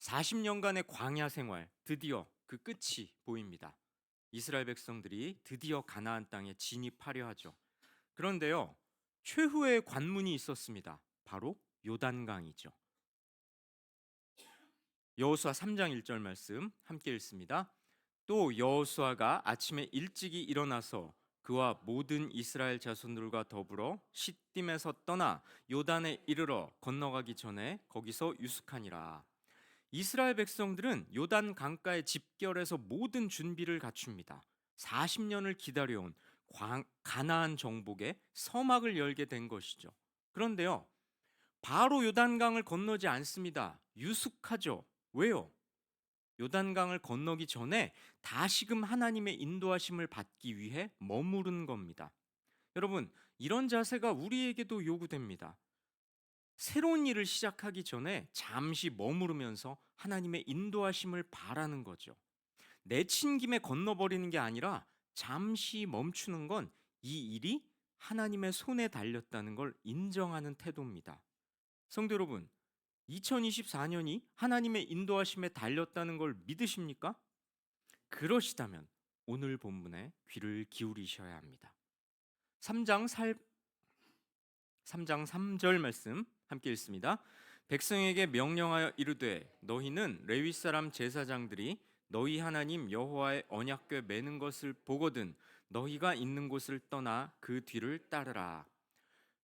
40년간의 광야 생활, 드디어 그 끝이 보입니다. 이스라엘 백성들이 드디어 가나안 땅에 진입하려 하죠. 그런데요, 최후의 관문이 있었습니다. 바로 요단강이죠. 여호수아 3장 1절 말씀 함께 읽습니다. 또 여호수아가 아침에 일찍이 일어나서 그와 모든 이스라엘 자손들과 더불어 시딤에서 떠나 요단에 이르러 건너가기 전에 거기서 유숙하니라. 이스라엘 백성들은 요단 강가에 집결해서 모든 준비를 갖춥니다. 40년을 기다려온 가나안 정복의 서막을 열게 된 것이죠. 그런데요, 바로 요단강을 건너지 않습니다. 유숙하죠. 왜요? 요단강을 건너기 전에 다시금 하나님의 인도하심을 받기 위해 머무른 겁니다. 여러분, 이런 자세가 우리에게도 요구됩니다. 새로운 일을 시작하기 전에 잠시 머무르면서 하나님의 인도하심을 바라는 거죠. 내친 김에 건너버리는 게 아니라 잠시 멈추는 건 이 일이 하나님의 손에 달렸다는 걸 인정하는 태도입니다. 성도 여러분, 2024년이 하나님의 인도하심에 달렸다는 걸 믿으십니까? 그러시다면 오늘 본문에 귀를 기울이셔야 합니다. 3장 3장 3절 말씀 함께 읽습니다. 백성에게 명령하여 이르되 너희는 레위 사람 제사장들이 너희 하나님 여호와의 언약궤 매는 것을 보거든 너희가 있는 곳을 떠나 그 뒤를 따르라.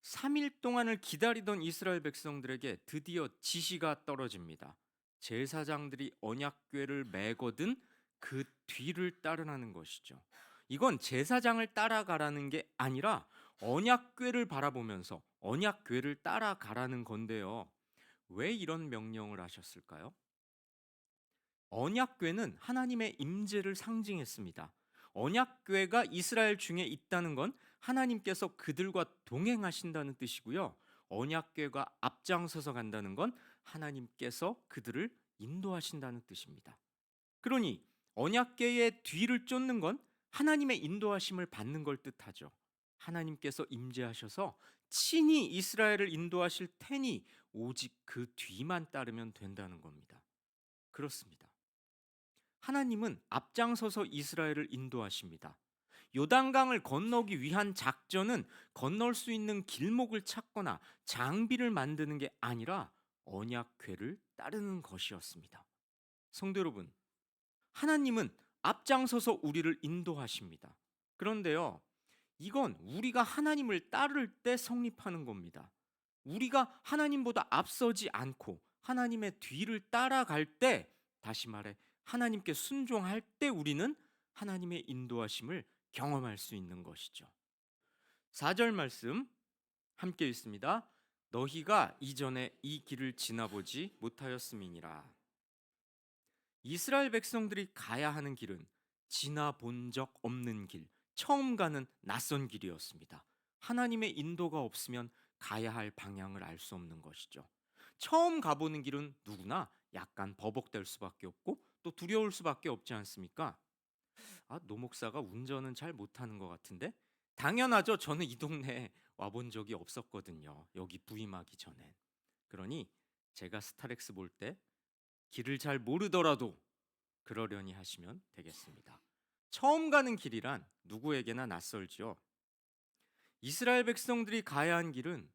3일 동안을 기다리던 이스라엘 백성들에게 드디어 지시가 떨어집니다. 제사장들이 언약궤를 매거든 그 뒤를 따르라는 것이죠. 이건 제사장을 따라가라는 게 아니라 언약궤를 바라보면서 언약궤를 따라가라는 건데요. 왜 이런 명령을 하셨을까요? 언약궤는 하나님의 임재를 상징했습니다. 언약궤가 이스라엘 중에 있다는 건 하나님께서 그들과 동행하신다는 뜻이고요. 언약궤가 앞장서서 간다는 건 하나님께서 그들을 인도하신다는 뜻입니다. 그러니 언약궤의 뒤를 쫓는 건 하나님의 인도하심을 받는 걸 뜻하죠. 하나님께서 임재하셔서 친히 이스라엘을 인도하실 테니 오직 그 뒤만 따르면 된다는 겁니다. 그렇습니다. 하나님은 앞장서서 이스라엘을 인도하십니다. 요단강을 건너기 위한 작전은 건널 수 있는 길목을 찾거나 장비를 만드는 게 아니라 언약궤를 따르는 것이었습니다. 성도 여러분, 하나님은 앞장서서 우리를 인도하십니다. 그런데요, 이건 우리가 하나님을 따를 때 성립하는 겁니다. 우리가 하나님보다 앞서지 않고 하나님의 뒤를 따라갈 때, 다시 말해 하나님께 순종할 때 우리는 하나님의 인도하심을 경험할 수 있는 것이죠. 4절 말씀 함께 읽습니다. 너희가 이전에 이 길을 지나보지 못하였음이니라. 이스라엘 백성들이 가야 하는 길은 지나본 적 없는 길, 처음 가는 낯선 길이었습니다. 하나님의 인도가 없으면 가야 할 방향을 알 수 없는 것이죠. 처음 가보는 길은 누구나 약간 버벅댈 수밖에 없고 또 두려울 수밖에 없지 않습니까? 노 목사가 운전은 잘 못하는 것 같은데? 당연하죠. 저는 이 동네에 와본 적이 없었거든요. 여기 부임하기 전엔. 그러니 제가 스타렉스 볼 때 길을 잘 모르더라도 그러려니 하시면 되겠습니다. 처음 가는 길이란 누구에게나 낯설지요. 이스라엘 백성들이 가야 한 길은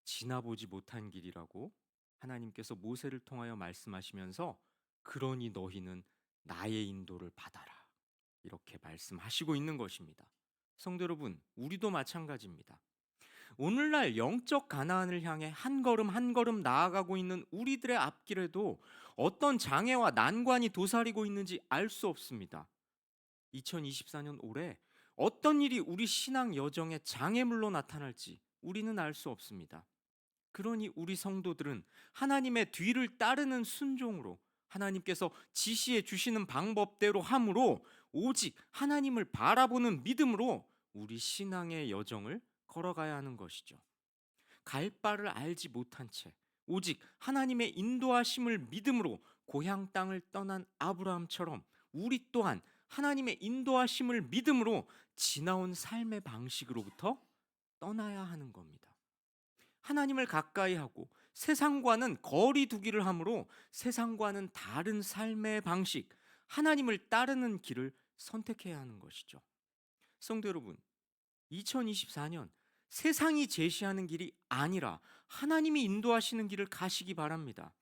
지나보지 못한 길이라고 하나님께서 모세를 통하여 말씀하시면서 그러니 너희는 나의 인도를 받아라. 이렇게 말씀하시고 있는 것입니다. 성도 여러분, 우리도 마찬가지입니다. 오늘날 영적 가나안을 향해 한 걸음 한 걸음 나아가고 있는 우리들의 앞길에도 어떤 장애와 난관이 도사리고 있는지 알 수 없습니다. 2024년 올해 어떤 일이 우리 신앙 여정의 장애물로 나타날지 우리는 알 수 없습니다. 그러니 우리 성도들은 하나님의 뒤를 따르는 순종으로 하나님께서 지시해 주시는 방법대로 함으로 오직 하나님을 바라보는 믿음으로 우리 신앙의 여정을 걸어가야 하는 것이죠. 갈 바를 알지 못한 채 오직 하나님의 인도하심을 믿음으로 고향 땅을 떠난 아브라함처럼 우리 또한 하나님의 인도하심을 믿음으로 지나온 삶의 방식으로부터 떠나야 하는 겁니다. 하나님을 가까이 하고 세상과는 거리 두기를 하므로 세상과는 다른 삶의 방식, 하나님을 따르는 길을 선택해야 하는 것이죠. 성도 여러분, 2024년 세상이 제시하는 길이 아니라 하나님이 인도하시는 길을 가시기 바랍니다.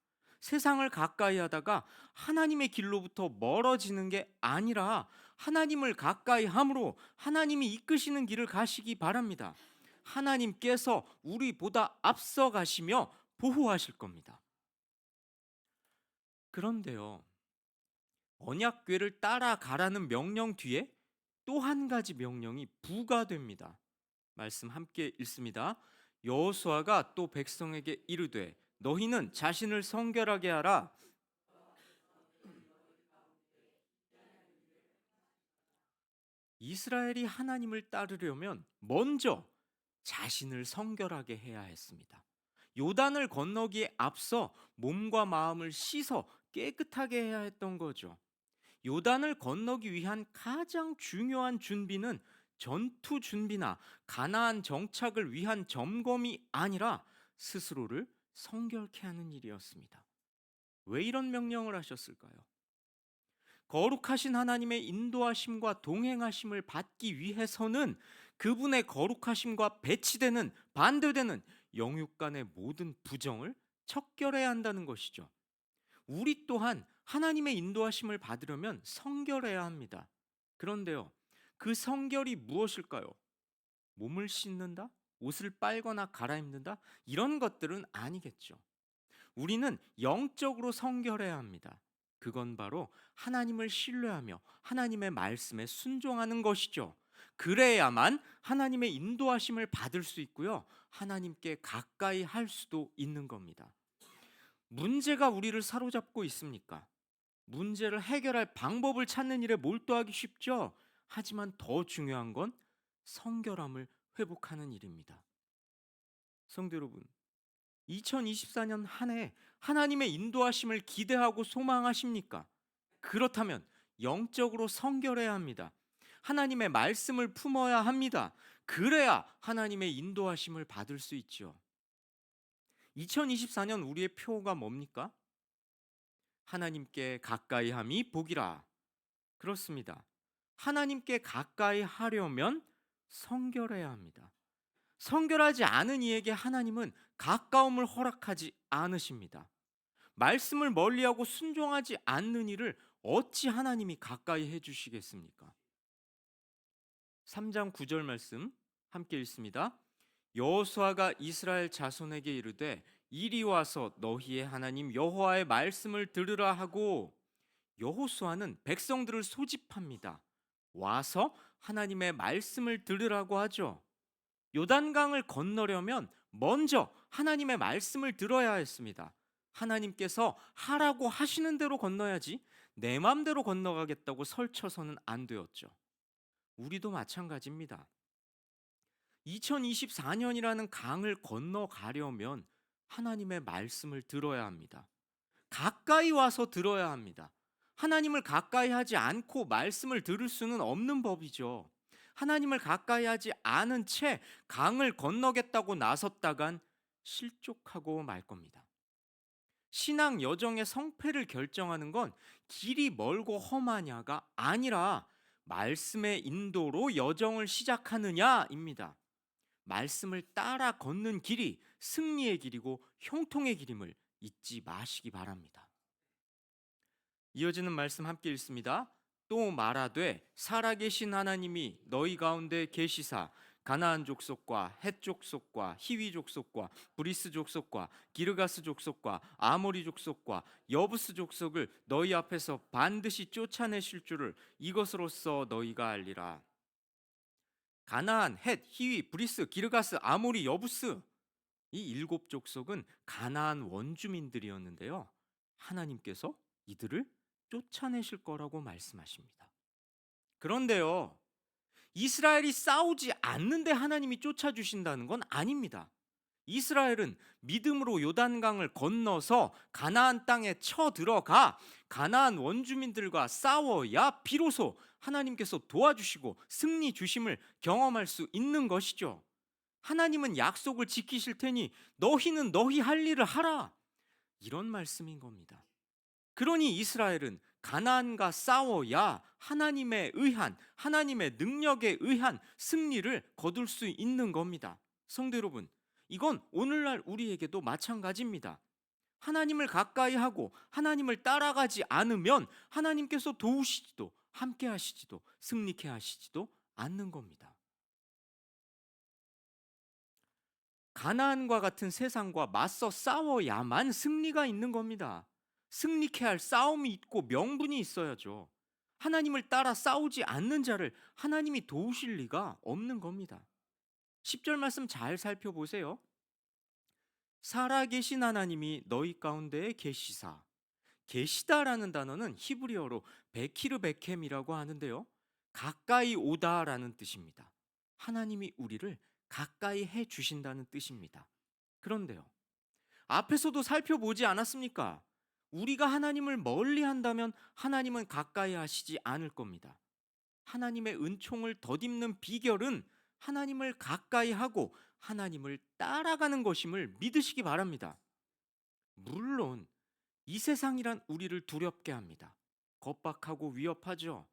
세상을 가까이 하다가 하나님의 길로부터 멀어지는 게 아니라 하나님을 가까이 함으로 하나님이 이끄시는 길을 가시기 바랍니다. 하나님께서 우리보다 앞서 가시며 보호하실 겁니다. 그런데요, 언약궤를 따라가라는 명령 뒤에 또 한 가지 명령이 부과됩니다. 말씀 함께 읽습니다. 여호수아가 또 백성에게 이르되 너희는 자신을 성결하게 하라. 이스라엘이 하나님을 따르려면 먼저 자신을 성결하게 해야 했습니다. 요단을 건너기에 앞서 몸과 마음을 씻어 깨끗하게 해야 했던 거죠. 요단을 건너기 위한 가장 중요한 준비는 전투 준비나 가나안 정착을 위한 점검이 아니라 스스로를 성결케 하는 일이었습니다. 왜 이런 명령을 하셨을까요? 거룩하신 하나님의 인도하심과 동행하심을 받기 위해서는 그분의 거룩하심과 배치되는 반대되는 영육 간의 모든 부정을 척결해야 한다는 것이죠. 우리 또한 하나님의 인도하심을 받으려면 성결해야 합니다. 그런데요, 그 성결이 무엇일까요? 몸을 씻는다? 옷을 빨거나 갈아입는다? 이런 것들은 아니겠죠. 우리는 영적으로 성결해야 합니다. 그건 바로 하나님을 신뢰하며 하나님의 말씀에 순종하는 것이죠. 그래야만 하나님의 인도하심을 받을 수 있고요, 하나님께 가까이 할 수도 있는 겁니다. 문제가 우리를 사로잡고 있습니까? 문제를 해결할 방법을 찾는 일에 몰두하기 쉽죠. 하지만 더 중요한 건 성결함을 회복하는 일입니다. 성도 여러분, 2024년 한 해 하나님의 인도하심을 기대하고 소망하십니까? 그렇다면 영적으로 성결해야 합니다. 하나님의 말씀을 품어야 합니다. 그래야 하나님의 인도하심을 받을 수 있죠. 2024년 우리의 표가 뭡니까? 하나님께 가까이 함이 복이라. 그렇습니다. 하나님께 가까이 하려면 성결해야 합니다. 성결하지 않은 이에게 하나님은 가까움을 허락하지 않으십니다. 말씀을 멀리하고 순종하지 않는 이를 어찌 하나님이 가까이 해주시겠습니까? 3장 9절 말씀 함께 읽습니다. 여호수아가 이스라엘 자손에게 이르되 이리 와서 너희의 하나님 여호와의 말씀을 들으라 하고, 여호수아는 백성들을 소집합니다. 와서 하나님의 말씀을 들으라고 하죠. 요단강을 건너려면 먼저 하나님의 말씀을 들어야 했습니다. 하나님께서 하라고 하시는 대로 건너야지 내 맘대로 건너가겠다고 설쳐서는 안 되었죠. 우리도 마찬가지입니다. 2024년이라는 강을 건너가려면 하나님의 말씀을 들어야 합니다. 가까이 와서 들어야 합니다. 하나님을 가까이 하지 않고 말씀을 들을 수는 없는 법이죠. 하나님을 가까이 하지 않은 채 강을 건너겠다고 나섰다간 실족하고 말 겁니다. 신앙 여정의 성패를 결정하는 건 길이 멀고 험하냐가 아니라 말씀의 인도로 여정을 시작하느냐입니다. 말씀을 따라 걷는 길이 승리의 길이고 형통의 길임을 잊지 마시기 바랍니다. 이어지는 말씀 함께 읽습니다. 또 말하되 살아계신 하나님이 너희 가운데 계시사 가나안 족속과 헷 족속과 히위 족속과 브리스 족속과 기르가스 족속과 아모리 족속과 여부스 족속을 너희 앞에서 반드시 쫓아내실 줄을 이것으로써 너희가 알리라. 가나안, 헷, 히위, 브리스, 기르가스, 아모리, 여부스, 이 7족속은 가나안 원주민들이었는데요, 하나님께서 이들을 쫓아내실 거라고 말씀하십니다. 그런데요, 이스라엘이 싸우지 않는데 하나님이 쫓아주신다는 건 아닙니다. 이스라엘은 믿음으로 요단강을 건너서 가나안 땅에 쳐들어가 가나안 원주민들과 싸워야 비로소 하나님께서 도와주시고 승리 주심을 경험할 수 있는 것이죠. 하나님은 약속을 지키실 테니 너희는 너희 할 일을 하라. 이런 말씀인 겁니다. 그러니 이스라엘은 가나안과 싸워야 하나님에 의한, 하나님의 능력에 의한 승리를 거둘 수 있는 겁니다. 성도 여러분, 이건 오늘날 우리에게도 마찬가지입니다. 하나님을 가까이 하고 하나님을 따라가지 않으면 하나님께서 도우시지도 함께 하시지도 승리케 하시지도 않는 겁니다. 가나안과 같은 세상과 맞서 싸워야만 승리가 있는 겁니다. 승리케 할 싸움이 있고 명분이 있어야죠. 하나님을 따라 싸우지 않는 자를 하나님이 도우실 리가 없는 겁니다. 10절 말씀 잘 살펴보세요. 살아계신 하나님이 너희 가운데에 계시사. 계시다라는 단어는 히브리어로 베키르 베켐이라고 하는데요. 가까이 오다라는 뜻입니다. 하나님이 우리를 가까이 해 주신다는 뜻입니다. 그런데요, 앞에서도 살펴보지 않았습니까? 우리가 하나님을 멀리 한다면 하나님은 가까이 하시지 않을 겁니다. 하나님의 은총을 덧입는 비결은 하나님을 가까이 하고 하나님을 따라가는 것임을 믿으시기 바랍니다. 물론 이 세상이란 우리를 두렵게 합니다. 겁박하고 위협하죠.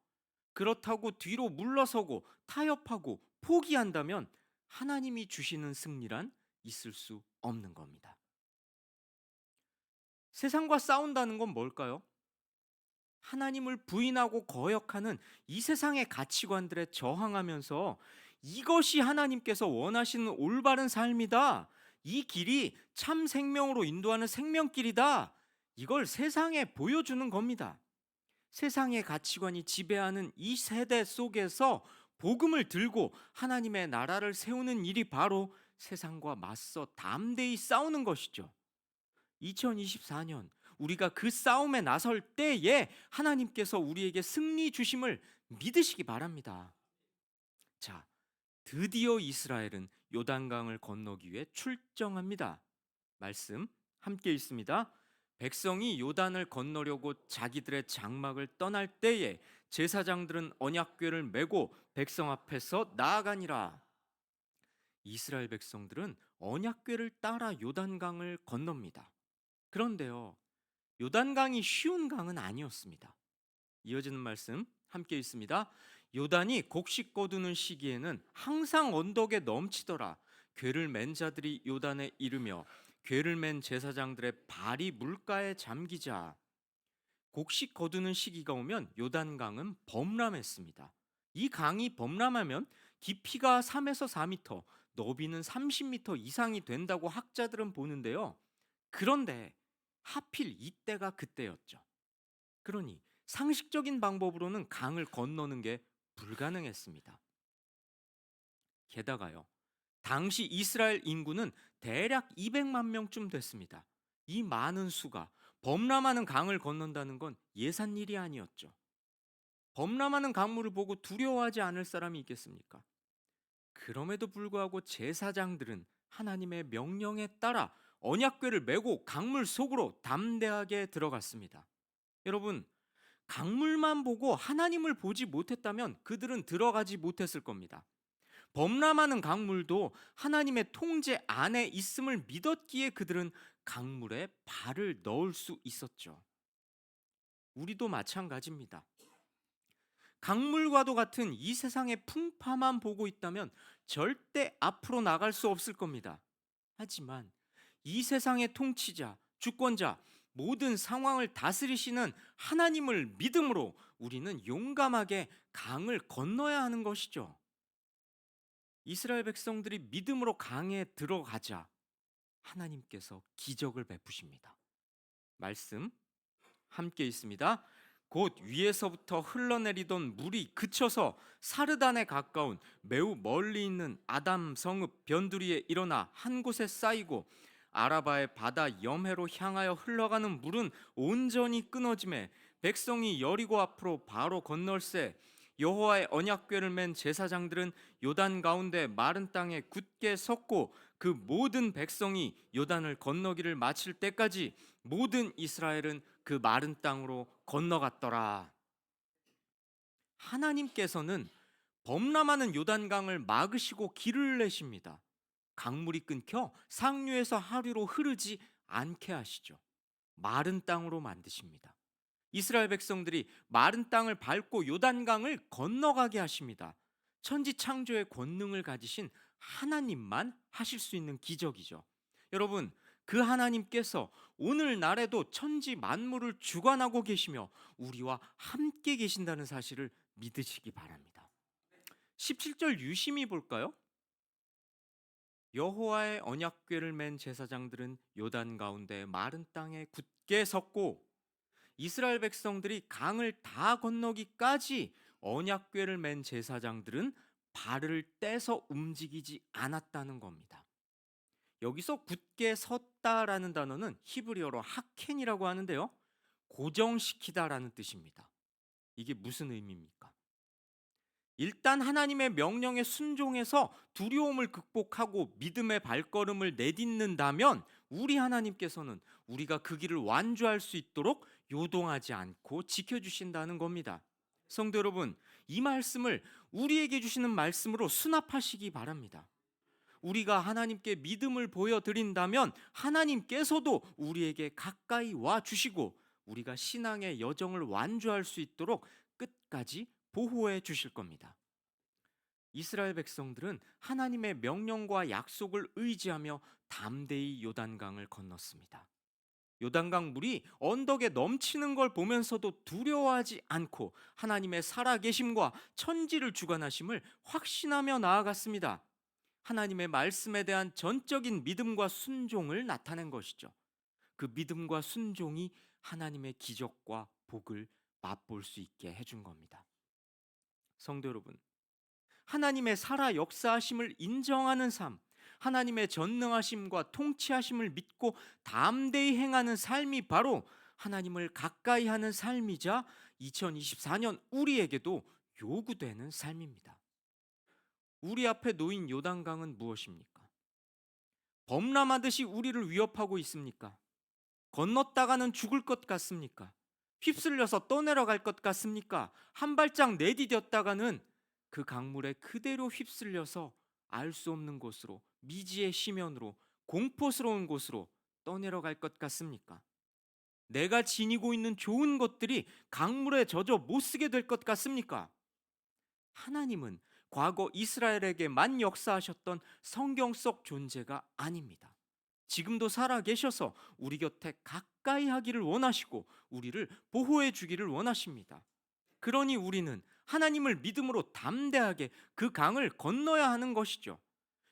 그렇다고 뒤로 물러서고 타협하고 포기한다면 하나님이 주시는 승리란 있을 수 없는 겁니다. 세상과 싸운다는 건 뭘까요? 하나님을 부인하고 거역하는 이 세상의 가치관들에 저항하면서 이것이 하나님께서 원하시는 올바른 삶이다. 이 길이 참 생명으로 인도하는 생명길이다. 이걸 세상에 보여주는 겁니다. 세상의 가치관이 지배하는 이 세대 속에서 복음을 들고 하나님의 나라를 세우는 일이 바로 세상과 맞서 담대히 싸우는 것이죠. 2024년 우리가 그 싸움에 나설 때에 하나님께서 우리에게 승리 주심을 믿으시기 바랍니다. 자, 드디어 이스라엘은 요단강을 건너기 위해 출정합니다. 말씀 함께 읽습니다. 백성이 요단을 건너려고 자기들의 장막을 떠날 때에 제사장들은 언약궤를 메고 백성 앞에서 나아가니라. 이스라엘 백성들은 언약궤를 따라 요단강을 건넙니다. 그런데요, 요단강이 쉬운 강은 아니었습니다. 이어지는 말씀 함께 있습니다. 요단이 곡식 거두는 시기에는 항상 언덕에 넘치더라. 궤를 맨 자들이 요단에 이르며 궤를 맨 제사장들의 발이 물가에 잠기자. 곡식 거두는 시기가 오면 요단강은 범람했습니다. 이 강이 범람하면 깊이가 3에서 4미터, 너비는 30미터 이상이 된다고 학자들은 보는데요. 그런데 하필 이때가 그때였죠. 그러니 상식적인 방법으로는 강을 건너는 게 불가능했습니다. 게다가요, 당시 이스라엘 인구는 대략 200만 명쯤 됐습니다. 이 많은 수가 범람하는 강을 건넌다는 건 예산 일이 아니었죠. 범람하는 강물을 보고 두려워하지 않을 사람이 있겠습니까? 그럼에도 불구하고 제사장들은 하나님의 명령에 따라 언약궤를 메고 강물 속으로 담대하게 들어갔습니다. 여러분, 강물만 보고 하나님을 보지 못했다면 그들은 들어가지 못했을 겁니다. 범람하는 강물도 하나님의 통제 안에 있음을 믿었기에 그들은 강물에 발을 넣을 수 있었죠. 우리도 마찬가지입니다. 강물과도 같은 이 세상의 풍파만 보고 있다면 절대 앞으로 나갈 수 없을 겁니다. 하지만 이 세상의 통치자, 주권자, 모든 상황을 다스리시는 하나님을 믿음으로 우리는 용감하게 강을 건너야 하는 것이죠. 이스라엘 백성들이 믿음으로 강에 들어가자 하나님께서 기적을 베푸십니다. 말씀 함께 있습니다. 곧 위에서부터 흘러내리던 물이 그쳐서 사르단에 가까운 매우 멀리 있는 아담 성읍 변두리에 일어나 한 곳에 쌓이고 아라바의 바다 염해로 향하여 흘러가는 물은 온전히 끊어짐에 백성이 여리고 앞으로 바로 건널세. 여호와의 언약궤를 맨 제사장들은 요단 가운데 마른 땅에 굳게 섰고 그 모든 백성이 요단을 건너기를 마칠 때까지 모든 이스라엘은 그 마른 땅으로 건너갔더라. 하나님께서는 범람하는 요단강을 막으시고 길을 내십니다. 강물이 끊겨 상류에서 하류로 흐르지 않게 하시죠. 마른 땅으로 만드십니다. 이스라엘 백성들이 마른 땅을 밟고 요단강을 건너가게 하십니다. 천지 창조의 권능을 가지신 하나님만 하실 수 있는 기적이죠. 여러분, 그 하나님께서 오늘날에도 천지 만물을 주관하고 계시며 우리와 함께 계신다는 사실을 믿으시기 바랍니다. 17절 유심히 볼까요? 여호와의 언약궤를 맨 제사장들은 요단 가운데 마른 땅에 굳게 섰고 이스라엘 백성들이 강을 다 건너기까지 언약궤를 맨 제사장들은 발을 떼서 움직이지 않았다는 겁니다. 여기서 굳게 섰다라는 단어는 히브리어로 하켄이라고 하는데요. 고정시키다라는 뜻입니다. 이게 무슨 의미입니까? 일단 하나님의 명령에 순종해서 두려움을 극복하고 믿음의 발걸음을 내딛는다면 우리 하나님께서는 우리가 그 길을 완주할 수 있도록 요동하지 않고 지켜주신다는 겁니다. 성도 여러분, 이 말씀을 우리에게 주시는 말씀으로 수납하시기 바랍니다. 우리가 하나님께 믿음을 보여드린다면 하나님께서도 우리에게 가까이 와 주시고 우리가 신앙의 여정을 완주할 수 있도록 끝까지 보호해 주실 겁니다. 이스라엘 백성들은 하나님의 명령과 약속을 의지하며 담대히 요단강을 건넜습니다. 요단강 물이 언덕에 넘치는 걸 보면서도 두려워하지 않고 하나님의 살아계심과 천지를 주관하심을 확신하며 나아갔습니다. 하나님의 말씀에 대한 전적인 믿음과 순종을 나타낸 것이죠. 그 믿음과 순종이 하나님의 기적과 복을 맛볼 수 있게 해준 겁니다. 성도 여러분, 하나님의 살아 역사하심을 인정하는 삶, 하나님의 전능하심과 통치하심을 믿고 담대히 행하는 삶이 바로 하나님을 가까이 하는 삶이자 2024년 우리에게도 요구되는 삶입니다. 우리 앞에 놓인 요단강은 무엇입니까? 범람하듯이 우리를 위협하고 있습니까? 건넜다가는 죽을 것 같습니까? 휩쓸려서 떠내려갈 것 같습니까? 한 발짝 내디뎠다가는 그 강물에 그대로 휩쓸려서 알 수 없는 곳으로, 미지의 심연으로, 공포스러운 곳으로 떠내려갈 것 같습니까? 내가 지니고 있는 좋은 것들이 강물에 젖어 못 쓰게 될 것 같습니까? 하나님은 과거 이스라엘에게만 역사하셨던 성경 속 존재가 아닙니다. 지금도 살아 계셔서 우리 곁에 가까이 하기를 원하시고 우리를 보호해 주기를 원하십니다. 그러니 우리는 하나님을 믿음으로 담대하게 그 강을 건너야 하는 것이죠.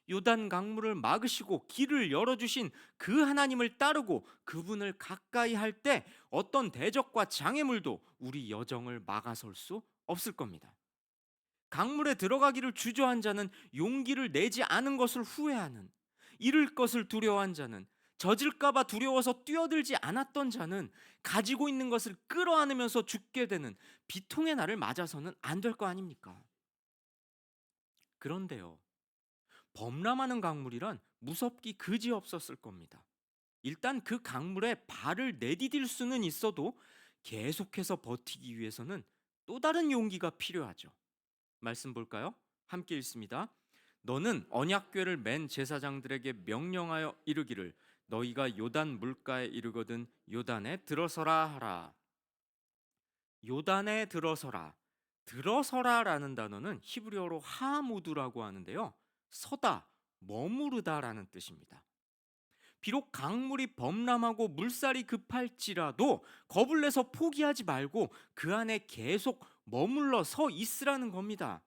요단 강물을 막으시고 길을 열어주신 그 하나님을 따르고 그분을 가까이 할 때 어떤 대적과 장애물도 우리 여정을 막아설 수 없을 겁니다. 강물에 들어가기를 주저한 자는 용기를 내지 않은 것을 후회하는, 잃을 것을 두려워한 자는, 젖을까봐 두려워서 뛰어들지 않았던 자는 가지고 있는 것을 끌어안으면서 죽게 되는 비통의 날을 맞아서는 안 될 거 아닙니까? 그런데요, 범람하는 강물이란 무섭기 그지없었을 겁니다. 일단 그 강물에 발을 내디딜 수는 있어도 계속해서 버티기 위해서는 또 다른 용기가 필요하죠. 말씀 볼까요? 함께 읽습니다. 너는 언약궤를 맨 제사장들에게 명령하여 이르기를 너희가 요단 물가에 이르거든 요단에 들어서라 하라. 요단에 들어서라. 들어서라라는 단어는 히브리어로 하무드라고 하는데요. 서다, 머무르다라는 뜻입니다. 비록 강물이 범람하고 물살이 급할지라도 겁을 내서 포기하지 말고 그 안에 계속 머물러 서 있으라는 겁니다.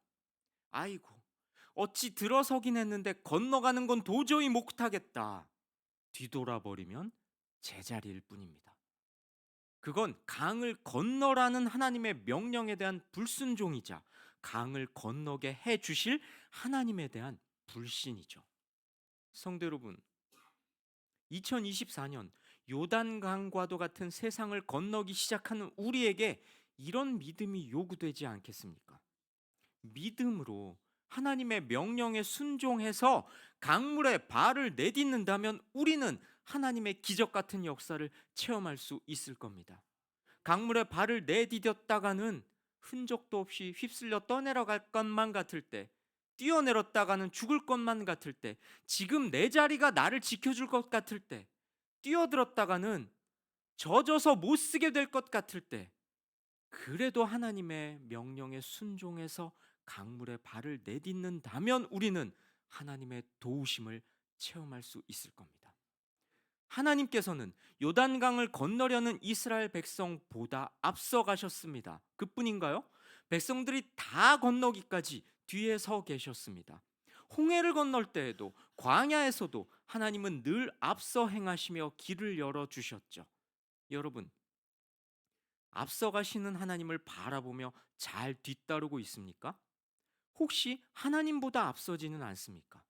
아이고, 어찌 들어서긴 했는데 건너가는 건 도저히 못하겠다. 뒤돌아버리면 제자리일 뿐입니다. 그건 강을 건너라는 하나님의 명령에 대한 불순종이자 강을 건너게 해 주실 하나님에 대한 불신이죠. 성도 여러분, 2024년 요단강과도 같은 세상을 건너기 시작하는 우리에게 이런 믿음이 요구되지 않겠습니까? 믿음으로 하나님의 명령에 순종해서 강물에 발을 내딛는다면 우리는 하나님의 기적 같은 역사를 체험할 수 있을 겁니다. 강물에 발을 내디뎠다가는 흔적도 없이 휩쓸려 떠내려갈 것만 같을 때 뛰어내렸다가는 죽을 것만 같을 때, 지금 내 자리가 나를 지켜줄 것 같을 때, 뛰어들었다가는 젖어서 못 쓰게 될 것 같을 때, 그래도 하나님의 명령에 순종해서 강물에 발을 내딛는다면 우리는 하나님의 도우심을 체험할 수 있을 겁니다. 하나님께서는 요단강을 건너려는 이스라엘 백성보다 앞서 가셨습니다. 그뿐인가요? 백성들이 다 건너기까지 뒤에 서 계셨습니다. 홍해를 건널 때에도 광야에서도 하나님은 늘 앞서 행하시며 길을 열어 주셨죠. 여러분, 앞서 가시는 하나님을 바라보며 잘 뒤따르고 있습니까? 혹시 하나님보다 앞서지는 않습니까?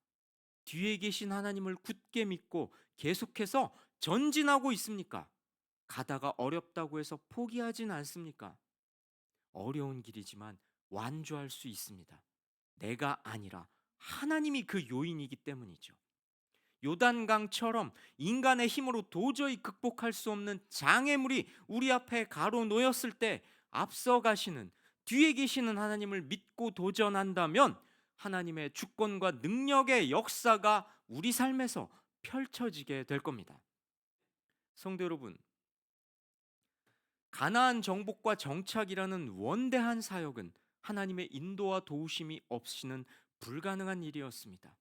뒤에 계신 하나님을 굳게 믿고 계속해서 전진하고 있습니까? 가다가 어렵다고 해서 포기하진 않습니까? 어려운 길이지만 완주할 수 있습니다. 내가 아니라 하나님이 그 요인이기 때문이죠. 요단강처럼 인간의 힘으로 도저히 극복할 수 없는 장애물이 우리 앞에 가로놓였을 때 앞서 가시는, 뒤에 계시는 하나님을 믿고 도전한다면 하나님의 주권과 능력의 역사가 우리 삶에서 펼쳐지게 될 겁니다. 성도 여러분, 가나안 정복과 정착이라는 원대한 사역은 하나님의 인도와 도우심이 없이는 불가능한 일이었습니다.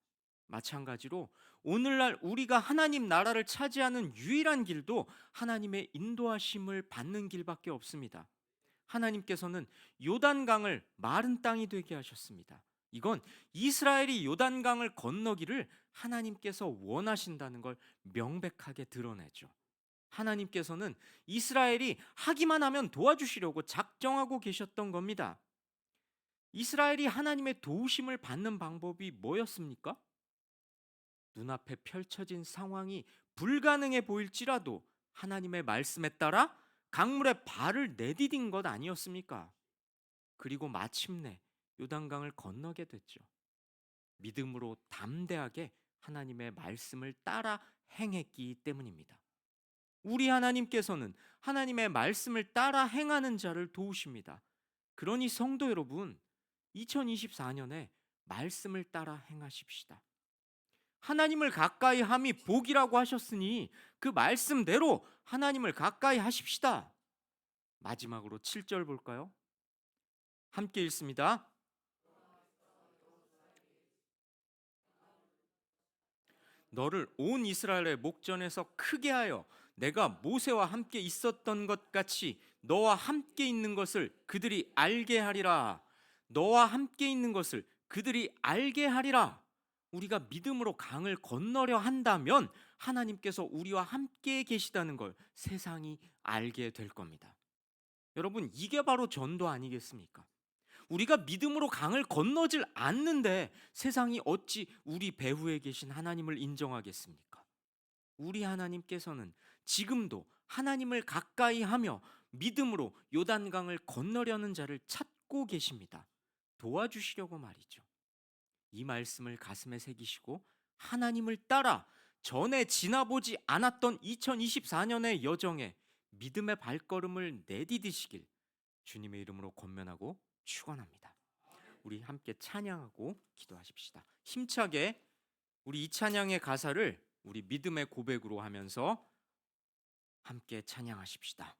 마찬가지로 오늘날 우리가 하나님 나라를 차지하는 유일한 길도 하나님의 인도하심을 받는 길밖에 없습니다. 하나님께서는 요단강을 마른 땅이 되게 하셨습니다. 이건 이스라엘이 요단강을 건너기를 하나님께서 원하신다는 걸 명백하게 드러내죠. 하나님께서는 이스라엘이 하기만 하면 도와주시려고 작정하고 계셨던 겁니다. 이스라엘이 하나님의 도우심을 받는 방법이 뭐였습니까? 눈앞에 펼쳐진 상황이 불가능해 보일지라도 하나님의 말씀에 따라 강물에 발을 내디딘 것 아니었습니까? 그리고 마침내 요단강을 건너게 됐죠. 믿음으로 담대하게 하나님의 말씀을 따라 행했기 때문입니다. 우리 하나님께서는 하나님의 말씀을 따라 행하는 자를 도우십니다. 그러니 성도 여러분, 2024년에 말씀을 따라 행하십시다. 하나님을 가까이 함이 복이라고 하셨으니 그 말씀대로 하나님을 가까이 하십시다. 마지막으로 7절 볼까요? 함께 읽습니다. 너를 온 이스라엘의 목전에서 크게 하여 내가 모세와 함께 있었던 것 같이 너와 함께 있는 것을 그들이 알게 하리라. 너와 함께 있는 것을 그들이 알게 하리라. 우리가 믿음으로 강을 건너려 한다면 하나님께서 우리와 함께 계시다는 걸 세상이 알게 될 겁니다. 여러분, 이게 바로 전도 아니겠습니까? 우리가 믿음으로 강을 건너질 않는데 세상이 어찌 우리 배후에 계신 하나님을 인정하겠습니까? 우리 하나님께서는 지금도 하나님을 가까이 하며 믿음으로 요단강을 건너려는 자를 찾고 계십니다. 도와주시려고 말이죠. 이 말씀을 가슴에 새기시고 하나님을 따라 전에 지나보지 않았던 2024년의 여정에 믿음의 발걸음을 내디디시길 주님의 이름으로 권면하고 축원합니다. 우리 함께 찬양하고 기도하십시다. 힘차게 우리 이 찬양의 가사를 우리 믿음의 고백으로 하면서 함께 찬양하십시다.